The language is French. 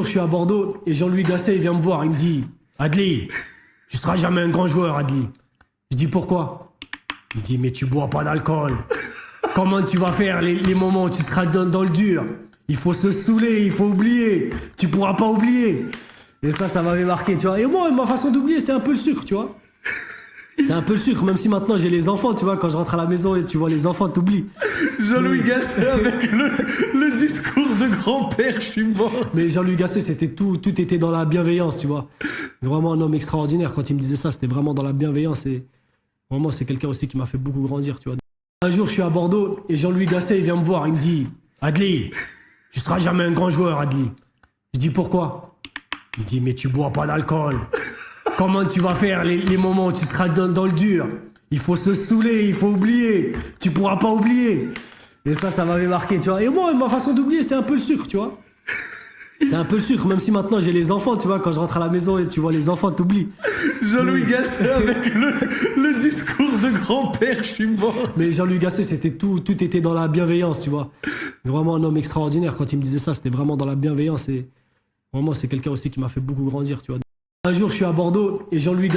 Je suis à Bordeaux et Jean-Louis Gasset il vient me voir, il me dit Adli, tu seras jamais un grand joueur Adli. Je dis pourquoi? Il me dit mais tu bois pas d'alcool. Comment tu vas faire les moments où tu seras dans le dur? Il faut se saouler, il faut oublier. Tu pourras pas oublier. Et ça m'avait marqué, tu vois. Et moi, ma façon d'oublier, c'est un peu le sucre, tu vois. C'est un peu le sucre, même si maintenant j'ai les enfants, tu vois, quand je rentre à la maison et tu vois les enfants, t'oublies. Jean-Louis Gasset avec le discours de grand-père, je suis mort. Mais Jean-Louis Gasset, c'était tout était dans la bienveillance, tu vois. Vraiment un homme extraordinaire. Quand il me disait ça, c'était vraiment dans la bienveillance. Et vraiment, c'est quelqu'un aussi qui m'a fait beaucoup grandir, tu vois. Un jour, je suis à Bordeaux et Jean-Louis Gasset, il vient me voir, il me dit Adli, tu seras jamais un grand joueur, Adli. Je dis pourquoi? Il me dit mais tu bois pas d'alcool. Comment tu vas faire les moments où tu seras dans le dur? Il faut se saouler, il faut oublier. Tu pourras pas oublier. Et ça m'avait marqué, tu vois. Et moi, ma façon d'oublier, c'est un peu le sucre, tu vois. C'est un peu le sucre, même si maintenant j'ai les enfants, tu vois. Quand je rentre à la maison et tu vois les enfants, t'oublies. Jean-Louis Gasset avec le discours de grand-père, je suis mort. Mais Jean-Louis Gasset, c'était tout était dans la bienveillance, tu vois. Vraiment un homme extraordinaire. Quand il me disait ça, c'était vraiment dans la bienveillance. Et vraiment, c'est quelqu'un aussi qui m'a fait beaucoup grandir, tu vois. Un jour, je suis à Bordeaux et Jean-Louis Gasset